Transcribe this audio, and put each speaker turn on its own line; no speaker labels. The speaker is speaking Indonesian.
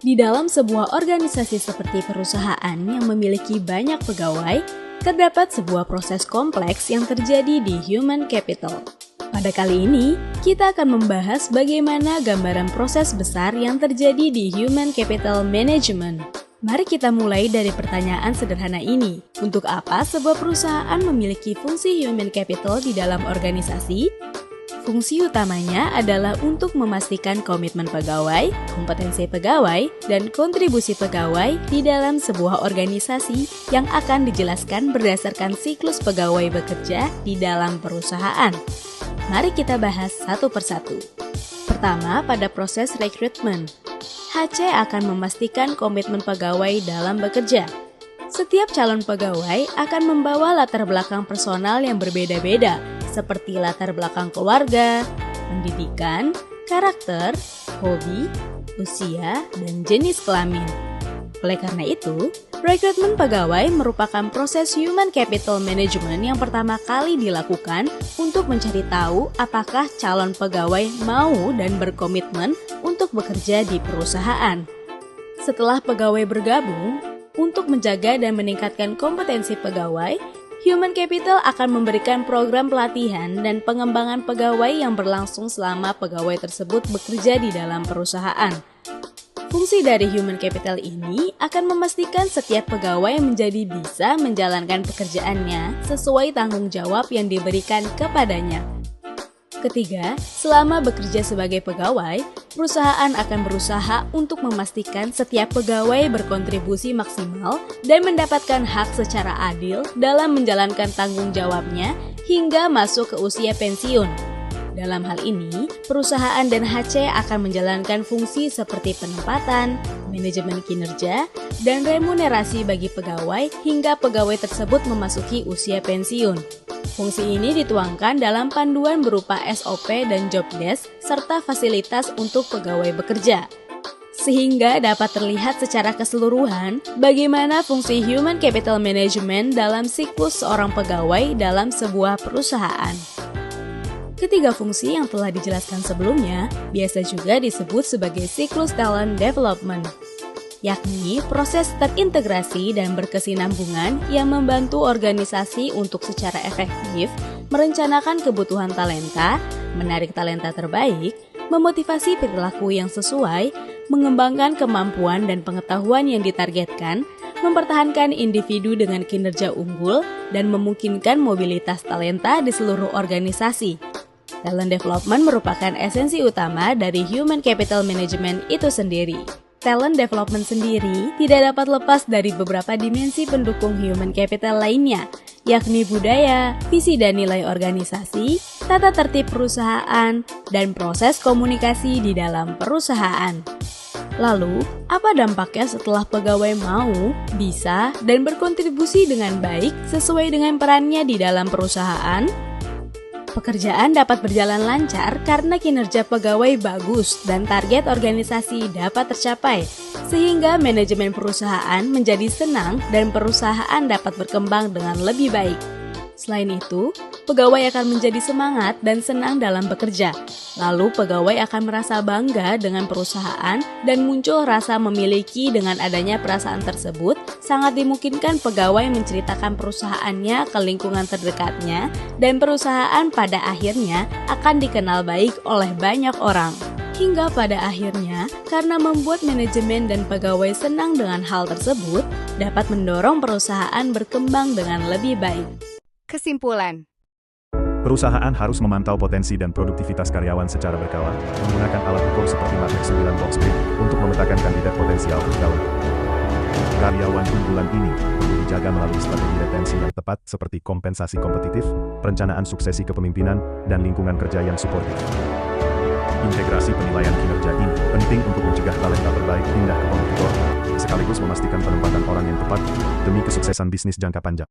Di dalam sebuah organisasi seperti perusahaan yang memiliki banyak pegawai, terdapat sebuah proses kompleks yang terjadi di human capital. Pada kali ini, kita akan membahas bagaimana gambaran proses besar yang terjadi di human capital management. Mari kita mulai dari pertanyaan sederhana ini. Untuk apa sebuah perusahaan memiliki fungsi human capital di dalam organisasi? Fungsi utamanya adalah untuk memastikan komitmen pegawai, kompetensi pegawai, dan kontribusi pegawai di dalam sebuah organisasi yang akan dijelaskan berdasarkan siklus pegawai bekerja di dalam perusahaan. Mari kita bahas satu persatu. Pertama, pada proses rekrutmen. HC akan memastikan komitmen pegawai dalam bekerja. Setiap calon pegawai akan membawa latar belakang personal yang berbeda-beda, seperti latar belakang keluarga, pendidikan, karakter, hobi, usia, dan jenis kelamin. Oleh karena itu, rekrutmen pegawai merupakan proses human capital management yang pertama kali dilakukan untuk mencari tahu apakah calon pegawai mau dan berkomitmen untuk bekerja di perusahaan. Setelah pegawai bergabung, untuk menjaga dan meningkatkan kompetensi pegawai, Human Capital akan memberikan program pelatihan dan pengembangan pegawai yang berlangsung selama pegawai tersebut bekerja di dalam perusahaan. Fungsi dari Human Capital ini akan memastikan setiap pegawai menjadi bisa menjalankan pekerjaannya sesuai tanggung jawab yang diberikan kepadanya. Ketiga, selama bekerja sebagai pegawai, perusahaan akan berusaha untuk memastikan setiap pegawai berkontribusi maksimal dan mendapatkan hak secara adil dalam menjalankan tanggung jawabnya hingga masuk ke usia pensiun. Dalam hal ini, perusahaan dan HC akan menjalankan fungsi seperti penempatan, manajemen kinerja, dan remunerasi bagi pegawai hingga pegawai tersebut memasuki usia pensiun. Fungsi ini dituangkan dalam panduan berupa SOP dan job desk serta fasilitas untuk pegawai bekerja. Sehingga dapat terlihat secara keseluruhan bagaimana fungsi human capital management dalam siklus seorang pegawai dalam sebuah perusahaan. Ketiga fungsi yang telah dijelaskan sebelumnya biasa juga disebut sebagai siklus talent development, yakni proses terintegrasi dan berkesinambungan yang membantu organisasi untuk secara efektif merencanakan kebutuhan talenta, menarik talenta terbaik, memotivasi perilaku yang sesuai, mengembangkan kemampuan dan pengetahuan yang ditargetkan, mempertahankan individu dengan kinerja unggul, dan memungkinkan mobilitas talenta di seluruh organisasi. Talent development merupakan esensi utama dari human capital management itu sendiri. Talent development sendiri tidak dapat lepas dari beberapa dimensi pendukung human capital lainnya, yakni budaya, visi dan nilai organisasi, tata tertib perusahaan, dan proses komunikasi di dalam perusahaan. Lalu, apa dampaknya setelah pegawai mau, bisa, dan berkontribusi dengan baik sesuai dengan perannya di dalam perusahaan? Pekerjaan dapat berjalan lancar karena kinerja pegawai bagus dan target organisasi dapat tercapai, sehingga manajemen perusahaan menjadi senang dan perusahaan dapat berkembang dengan lebih baik. Selain itu, pegawai akan menjadi semangat dan senang dalam bekerja. Lalu pegawai akan merasa bangga dengan perusahaan dan muncul rasa memiliki. Dengan adanya perasaan tersebut, sangat dimungkinkan pegawai menceritakan perusahaannya ke lingkungan terdekatnya dan perusahaan pada akhirnya akan dikenal baik oleh banyak orang. Hingga pada akhirnya, karena membuat manajemen dan pegawai senang dengan hal tersebut, dapat mendorong perusahaan berkembang dengan lebih baik.
Kesimpulan.
Perusahaan harus memantau potensi dan produktivitas karyawan secara berkala, menggunakan alat ukur seperti matriks 9 box-split untuk memetakan kandidat potensial pegawai. Karyawan unggulan ini perlu dijaga melalui strategi retensi yang tepat seperti kompensasi kompetitif, perencanaan suksesi kepemimpinan, dan lingkungan kerja yang suportif. Integrasi penilaian kinerja ini penting untuk mencegah talenta terbaik pindah ke kompetitor, sekaligus memastikan penempatan orang yang tepat demi kesuksesan bisnis jangka panjang.